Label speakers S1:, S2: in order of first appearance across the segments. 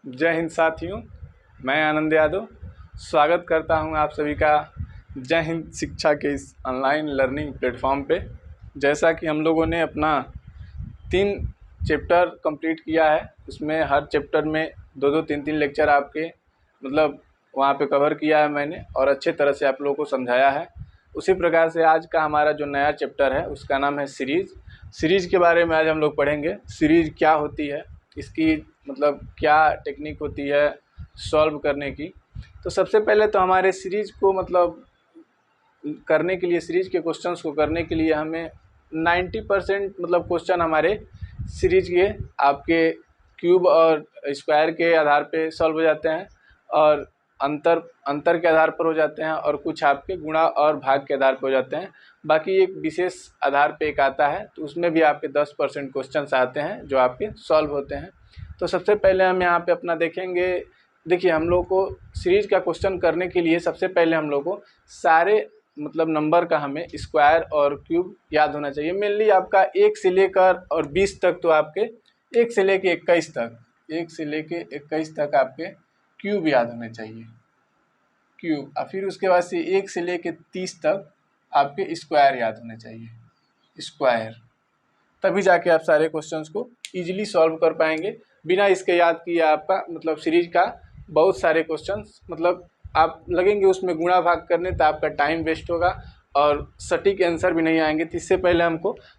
S1: जय हिंद साथियों, मैं आनंद यादव स्वागत करता हूं आप सभी का जय हिंद शिक्षा के इस ऑनलाइन लर्निंग प्लेटफॉर्म पे। जैसा कि हम लोगों ने अपना 3 चैप्टर कंप्लीट किया है, उसमें हर चैप्टर में 2-2 3-3 लेक्चर आपके मतलब वहाँ पे कवर किया है मैंने और अच्छे तरह से आप लोगों को समझाया है। उसी प्रकार से आज का हमारा जो नया चैप्टर है उसका नाम है सीरीज़ के बारे में आज हम लोग पढ़ेंगे। सीरीज़ क्या होती है, इसकी मतलब क्या टेक्निक होती है सॉल्व करने की। तो सबसे पहले तो हमारे सीरीज़ को मतलब करने के लिए, सीरीज़ के क्वेश्चंस को करने के लिए हमें 90% मतलब क्वेश्चन हमारे सीरीज़ के आपके क्यूब और स्क्वायर के आधार पे सॉल्व हो जाते हैं और अंतर के आधार पर हो जाते हैं और कुछ आपके गुणा और भाग के आधार पर हो जाते हैं। बाकी एक विशेष आधार पे एक आता है तो उसमें भी आपके 10% क्वेश्चंस आते हैं जो आपके सॉल्व होते हैं। तो सबसे पहले हम यहाँ पे अपना देखेंगे। देखिए, हम लोग को सीरीज़ का क्वेश्चन करने के लिए सबसे पहले हम लोग को सारे मतलब नंबर का हमें स्क्वायर और क्यूब याद होना चाहिए। मेनली आपका 1 से लेकर और 20 तक, तो आपके 1 से लेके 21 तक आपके क्यूब याद होने चाहिए, क्यूब। और फिर उसके बाद से 1 से लेके 30 तक आपके स्क्वायर याद होने चाहिए, स्क्वायर। तभी जाके आप सारे क्वेश्चंस को इजीली सॉल्व कर पाएंगे। बिना इसके याद किए आपका मतलब सीरीज का बहुत सारे क्वेश्चंस मतलब आप लगेंगे उसमें गुणा भाग करने तो आपका टाइम वेस्ट होगा और सटीक आंसर भी नहीं आएंगे। तो इससे पहले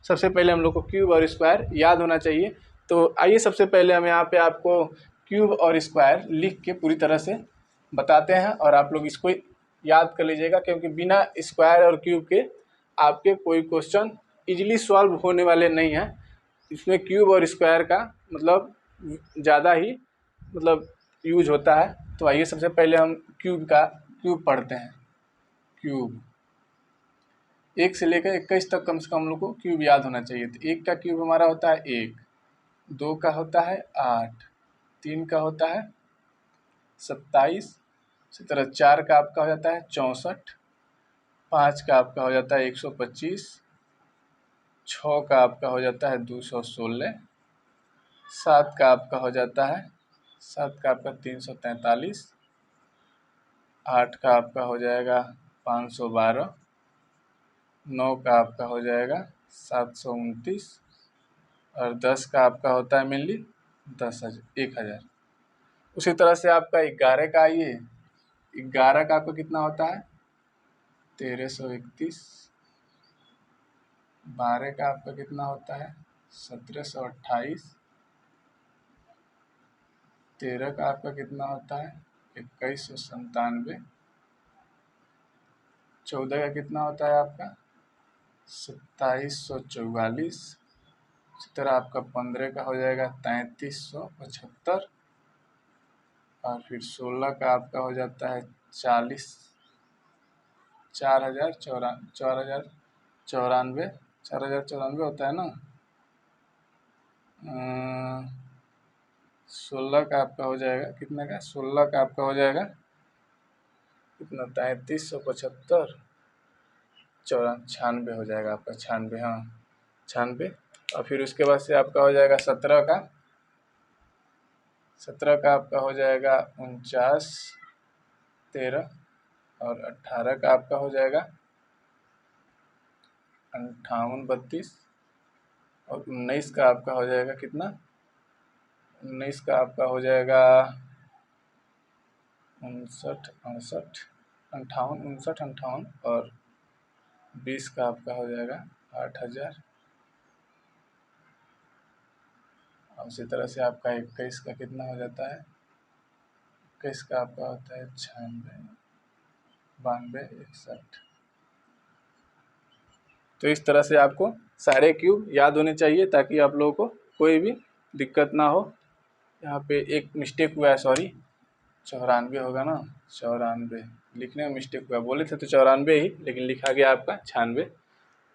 S1: सबसे पहले हम लोग को क्यूब और स्क्वायर याद होना चाहिए। तो आइए सबसे पहले हम यहाँ पे आपको क्यूब और स्क्वायर लिख के पूरी तरह से बताते हैं और आप लोग इसको याद कर लीजिएगा, क्योंकि बिना स्क्वायर और क्यूब के आपके कोई क्वेश्चन इजीली सॉल्व होने वाले नहीं हैं। इसमें क्यूब और स्क्वायर का मतलब ज़्यादा ही मतलब यूज होता है। तो आइए सबसे पहले हम क्यूब पढ़ते हैं। क्यूब 1 से लेकर 21 तक कम से कम हम लोग को क्यूब याद होना चाहिए। तो 1 का क्यूब हमारा होता है 1, 2 का होता है 8, 3 का होता है 27, इसी तरह 4 का आपका हो जाता है 64, 5 का आपका हो जाता है 125, 6 का आपका हो जाता है 216, 7 का आपका हो जाता है 343, 8 का आपका हो जाएगा 512, 9 का आपका हो जाएगा 729 और 10 का आपका होता है मेनली 10,000। उसी तरह से आपका 11 का आइए, 11 का आपका कितना होता है 1331, 12 का आपका कितना होता है 1728, 13 का आपका कितना होता है 2197, 14 का कितना होता है आपका 2744, इसी तरह आपका 15 का हो जाएगा 3375 और फिर 16 का आपका हो जाता है 4094 होता है ना। 16 का आपका हो जाएगा कितना का 16 का आपका हो जाएगा कितना 3375, 96 हो जाएगा आपका 96, हाँ 96। और फिर उसके बाद से आपका हो जाएगा 17 का आपका हो जाएगा 49, 13 और 18 का आपका हो जाएगा 58, 32 और 19 का आपका हो जाएगा कितना 19 का आपका हो जाएगा 59, 68, 58, 59, 58 और 20 का आपका हो जाएगा 8000 और उसी तरह से आपका 21 का कितना हो जाता है 21 का आपका होता है 96, 92, 61। तो इस तरह से आपको सारे क्यूब याद होने चाहिए ताकि आप लोगों को कोई भी दिक्कत ना हो। यहाँ पे एक मिस्टेक हुआ है, सॉरी 94 होगा ना, 94 लिखने में मिस्टेक हुआ, बोले थे तो 94 ही लेकिन लिखा गया आपका 96।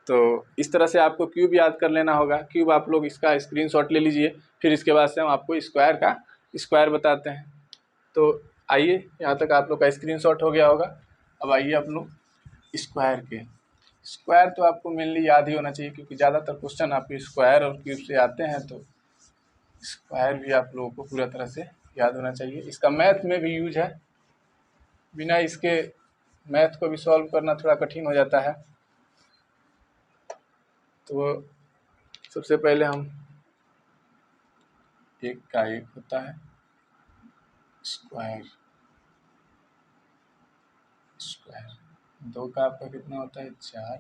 S1: तो इस तरह से आपको क्यूब याद कर लेना होगा। क्यूब आप लोग इसका स्क्रीनशॉट ले लीजिए, फिर इसके बाद से हम आपको स्क्वायर बताते हैं। तो आइए, यहाँ तक आप लोग का स्क्रीनशॉट हो गया होगा। अब आइए आप लोग स्क्वायर तो आपको मेनली याद ही होना चाहिए, क्योंकि ज़्यादातर क्वेश्चन आपके स्क्वायर और क्यूब से आते हैं। तो स्क्वायर भी आप लोगों को पूरा तरह से याद होना चाहिए। इसका मैथ में भी यूज है, बिना इसके मैथ को भी सॉल्व करना थोड़ा कठिन हो जाता है। तो सबसे पहले हम एक का एक होता है स्क्वायर, दो का आपका कितना होता है 4,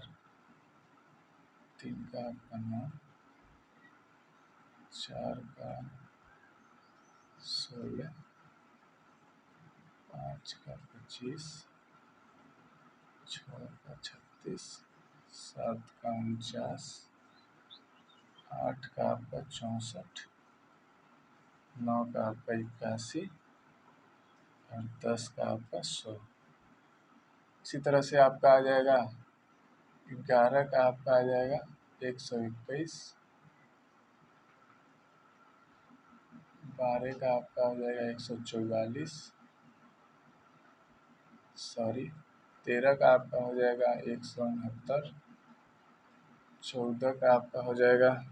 S1: 3 का आपका 9, 4 का 16, 5 का 25, 6 का 36, 7 का 49, 8 का आपका 64, 9 का आपका 81 और 10 का आपका 100। इसी तरह से आपका आ जाएगा 11 का आपका आ जाएगा 121, 12 का आपका हो जाएगा 144, 13 का आपका हो जाएगा 169, 14 का आपका हो जाएगा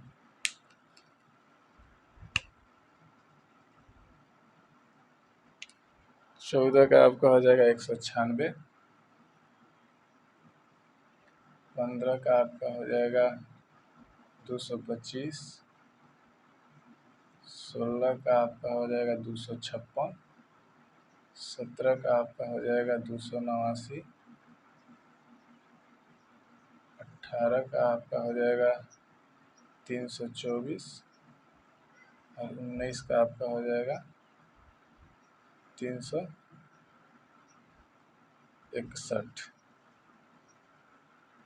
S1: 196, 15 का आपका हो जाएगा 225, 16 का आपका हो जाएगा 256, 17 का आपका हो जाएगा 289, 18 का आपका हो जाएगा 324 और 19 का आपका हो जाएगा 361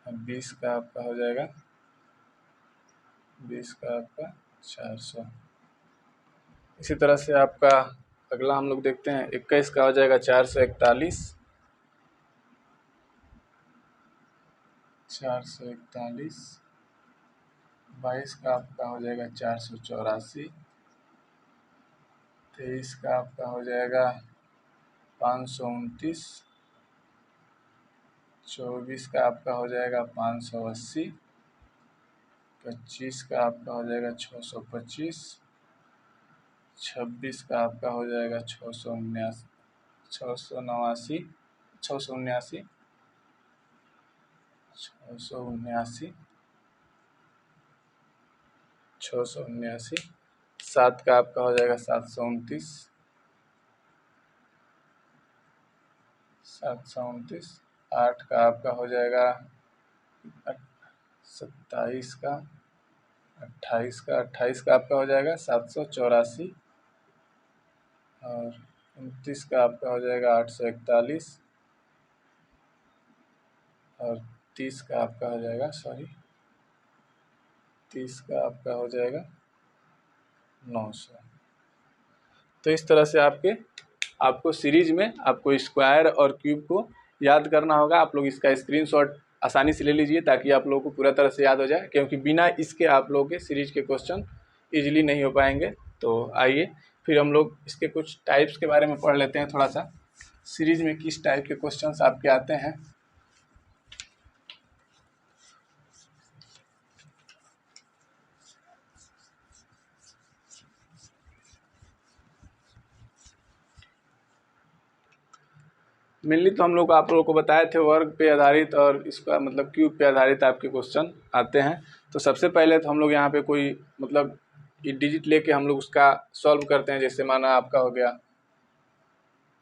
S1: और 20 का आपका हो जाएगा 400। इसी तरह से आपका अगला हम लोग देखते हैं 21 का हो जाएगा 441, 22 का आपका हो जाएगा 484, 23 का आपका हो जाएगा 529, 24 का आपका हो जाएगा 580, 25 का आपका हो जाएगा 625, 26 का आपका हो जाएगा 679, 679, 679, 7 का आपका हो जाएगा 729, 8 का आपका हो जाएगा 27 का, 28 का आपका हो जाएगा 784 और 29 का आपका हो जाएगा 841 और 30 का आपका हो जाएगा 30 का आपका हो जाएगा 900। तो इस तरह से आपको सीरीज में आपको स्क्वायर और क्यूब को याद करना होगा। आप लोग इसका स्क्रीनशॉट आसानी से ले लीजिए ताकि आप लोगों को पूरा तरह से याद हो जाए, क्योंकि बिना इसके आप लोगों के सीरीज के क्वेश्चन इजीली नहीं हो पाएंगे। तो आइए फिर हम लोग इसके कुछ टाइप्स के बारे में पढ़ लेते हैं थोड़ा सा, सीरीज में किस टाइप के क्वेश्चंस आपके आते हैं। मेनली तो हम लोग आप लोगों को बताए थे वर्ग पे आधारित और इसका मतलब क्यूब पे आधारित आपके क्वेश्चन आते हैं। तो सबसे पहले तो हम लोग यहाँ पे कोई मतलब डिजिट लेके हम लोग उसका सॉल्व करते हैं। जैसे माना आपका हो गया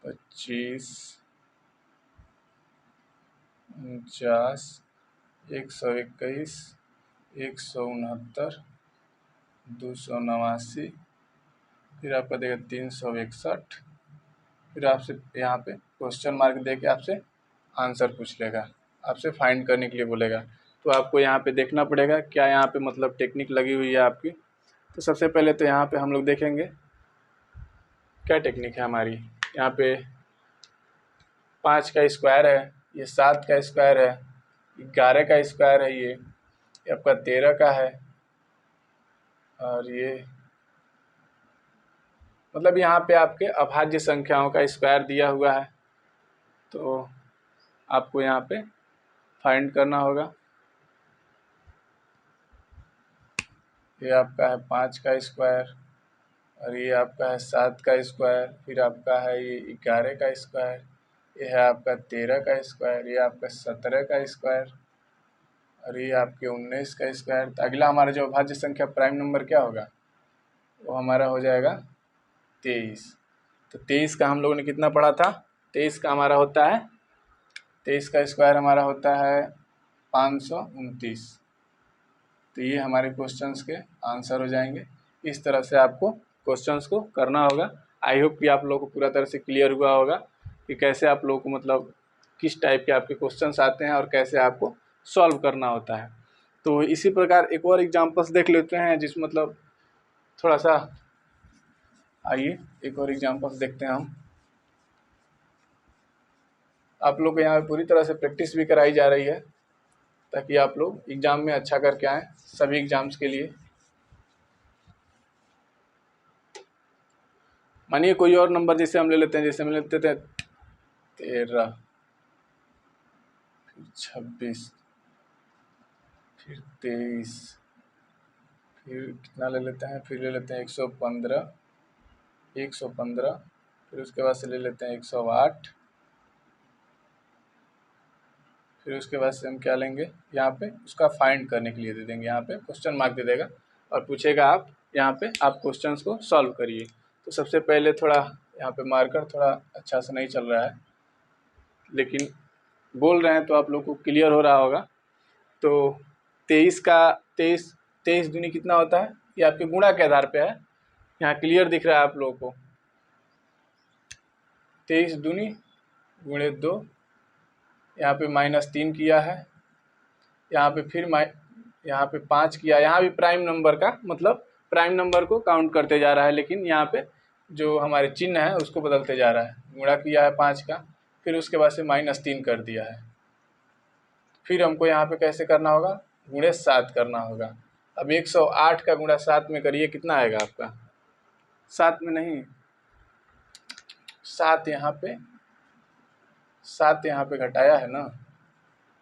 S1: 25, 49, 121, 169, 289, फिर आपका देगा 361, फिर आपसे यहाँ पे क्वेश्चन मार्क दे के आपसे आंसर पूछ लेगा, आपसे फाइंड करने के लिए बोलेगा। तो आपको यहाँ पे देखना पड़ेगा क्या यहाँ पे मतलब टेक्निक लगी हुई है आपकी। तो सबसे पहले तो यहाँ पे हम लोग देखेंगे क्या टेक्निक है हमारी। यहाँ पे 5 का स्क्वायर है, ये 7 का स्क्वायर है, 11 का स्क्वायर है, ये आपका 13 का है और ये मतलब यहाँ पे आपके अभाज्य संख्याओं का स्क्वायर दिया हुआ है। तो आपको यहाँ पे फाइंड करना होगा। ये आपका है 5 का स्क्वायर और ये आपका है 7 का स्क्वायर, फिर आपका है ये 11 का स्क्वायर, ये है आपका 13 का स्क्वायर, ये आपका 17 का स्क्वायर, और ये आपके 19 का स्क्वायर। तो अगला हमारा जो अभाज्य संख्या प्राइम नंबर क्या होगा, वो हमारा हो जाएगा 23। तो 23 का हम लोगों ने कितना पढ़ा था, 23 का हमारा होता है, 23 का स्क्वायर हमारा होता है 529। तो ये हमारे क्वेश्चंस के आंसर हो जाएंगे। इस तरह से आपको क्वेश्चंस को करना होगा। आई होप कि आप लोगों को पूरा तरह से क्लियर हुआ होगा कि कैसे आप लोगों को मतलब किस टाइप के आपके क्वेश्चंस आते हैं और कैसे आपको सॉल्व करना होता है। तो इसी प्रकार एक और एग्जांपल्स देख लेते हैं जिस मतलब थोड़ा सा, आइए एक और एग्जांपल्स देखते हैं हम। आप लोग को यहाँ पूरी तरह से प्रैक्टिस भी कराई जा रही है ताकि आप लोग एग्ज़ाम में अच्छा करके आएँ सभी एग्ज़ाम्स के लिए। मानिए कोई और नंबर जैसे हम ले लेते हैं, जैसे हम लेते थे 13, फिर 26, फिर 23, फिर कितना ले लेते हैं, फिर ले लेते हैं 115, 115, फिर उसके बाद से ले लेते हैं 108, फिर उसके बाद से हम क्या लेंगे, यहाँ पे उसका फाइंड करने के लिए दे देंगे, यहाँ पे क्वेश्चन मार्क दे देगा और पूछेगा आप यहाँ पे आप क्वेश्चंस को सॉल्व करिए। तो सबसे पहले थोड़ा यहाँ पे मार्कर थोड़ा अच्छा से नहीं चल रहा है, लेकिन बोल रहे हैं तो आप लोग को क्लियर हो रहा होगा। तो 23 का 23 दूनी कितना होता है, ये आपके गुणा के आधार पे है, यहाँ क्लियर दिख रहा है आप लोगों को। 23 दूनी गुणे 2, यहाँ पे -3 किया है, यहाँ पे फिर यहाँ पे 5 किया, यहाँ भी प्राइम नंबर का मतलब प्राइम नंबर को काउंट करते जा रहा है, लेकिन यहाँ पे जो हमारे चिन्ह है उसको बदलते जा रहा है। गुणा किया है 5 का, फिर उसके बाद से -3 कर दिया है। फिर हमको यहाँ पे कैसे करना होगा, गुणे 7 करना होगा। अब 108 का गुणा 7 में करिए, कितना आएगा आपका, 7 में नहीं, 7 यहाँ पे घटाया है ना,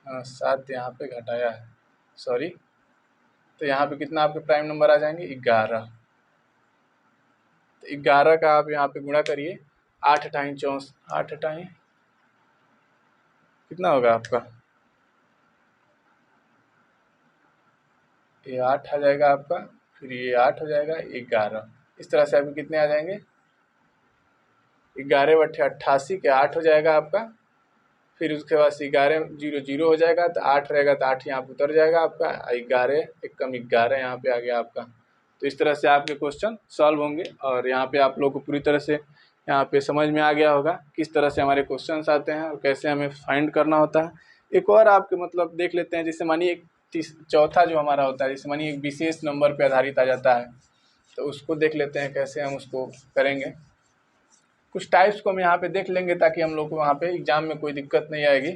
S1: हाँ 7 यहाँ पे घटाया है, सॉरी। तो यहाँ पे कितना आपके प्राइम नंबर आ जाएंगे, 11। तो 11 का आप यहाँ पे गुणा करिए, 8 टाइम 64, 8 टाइम कितना होगा आपका, ये 8 आ जाएगा आपका, फिर ये 8 हो जाएगा, 11। इस तरह से आपके कितने आ जाएंगे, 11 बट्टे 88 के 8 हो जाएगा आपका। फिर उसके बाद से 11 0 0 हो जाएगा, तो 8 रहेगा, तो 8 यहाँ पर उतर जाएगा आपका, 11 एक कम 11 यहाँ पे आ गया आपका। तो इस तरह से आपके क्वेश्चन सॉल्व होंगे और यहाँ पे आप लोग को पूरी तरह से यहाँ पे समझ में आ गया होगा किस तरह से हमारे क्वेश्चंस आते हैं और कैसे हमें फाइंड करना होता है। एक और आपके मतलब देख लेते हैं, जैसे मानिए चौथा जो हमारा होता है, जैसे मानिए एक विशेष नंबर पे आधारित आ जाता है, तो उसको देख लेते हैं कैसे हम उसको करेंगे। कुछ टाइप्स को हम यहाँ पे देख लेंगे ताकि हम लोग को वहाँ पे एग्जाम में कोई दिक्कत नहीं आएगी।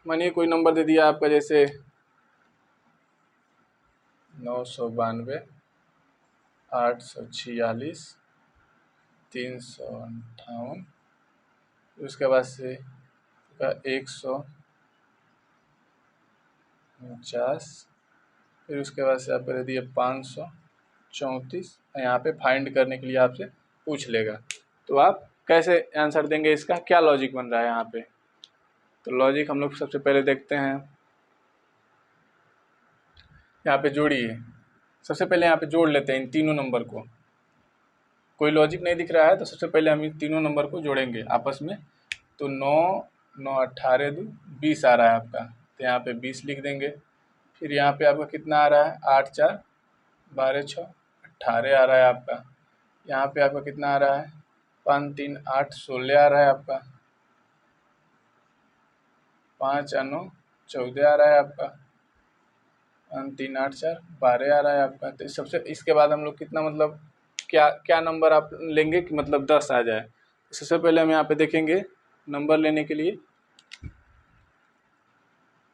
S1: मानिए कोई नंबर दे दिया आपका, जैसे 992, 846, 358, उसके बाद से 149, फिर उसके बाद से आपको दे दिए 534। यहाँ पे फाइंड करने के लिए आपसे पूछ लेगा, तो आप कैसे आंसर देंगे, इसका क्या लॉजिक बन रहा है यहाँ पे। तो लॉजिक हम लोग सबसे पहले देखते हैं, यहाँ पे जोड़िए। सबसे पहले यहाँ पे जोड़ लेते हैं इन तीनों नंबर को, कोई लॉजिक नहीं दिख रहा है तो सबसे पहले हम इन तीनों नंबर को जोड़ेंगे आपस में। तो 9 9 18 2 20 आ रहा है आपका, तो यहाँ पे 20 लिख देंगे। फिर यहाँ पे आपका कितना आ रहा है, 8 4 12 6 18 आ रहा है आपका। यहाँ पे आपका कितना आ रहा है, 5 3 8 16 आ रहा है आपका। 5 9 14 आ रहा है आपका। 5 3 8 4 12 आ रहा है आपका। तो सबसे इसके बाद हम लोग कितना मतलब क्या नंबर आप लेंगे कि मतलब 10 आ जाए। सबसे पहले हम यहाँ पे देखेंगे नंबर लेने के लिए,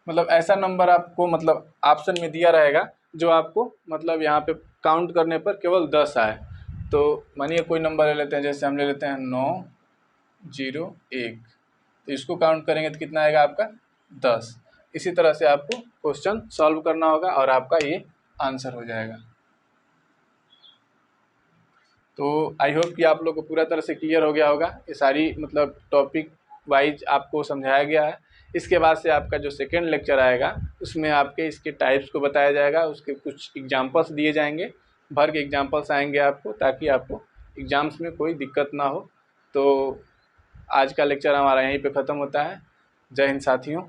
S1: मतलब ऐसा नंबर आपको मतलब ऑप्शन में दिया रहेगा जो आपको मतलब यहाँ पे काउंट करने पर केवल 10 आए। तो मानिए कोई नंबर ले लेते हैं, जैसे हम ले लेते हैं 9 0 1, तो इसको काउंट करेंगे तो कितना आएगा आपका, 10। इसी तरह से आपको क्वेश्चन सॉल्व करना होगा और आपका ये आंसर हो जाएगा। तो आई होप कि आप लोग को पूरा तरह से क्लियर हो गया होगा। ये सारी मतलब टॉपिक वाइज आपको समझाया गया है। इसके बाद से आपका जो सेकेंड लेक्चर आएगा उसमें आपके इसके टाइप्स को बताया जाएगा, उसके कुछ एग्जांपल्स दिए जाएंगे, भर के एग्जांपल्स आएंगे आपको, ताकि आपको एग्ज़ाम्स में कोई दिक्कत ना हो। तो आज का लेक्चर हमारा यहीं पे ख़त्म होता है। जय हिंद साथियों।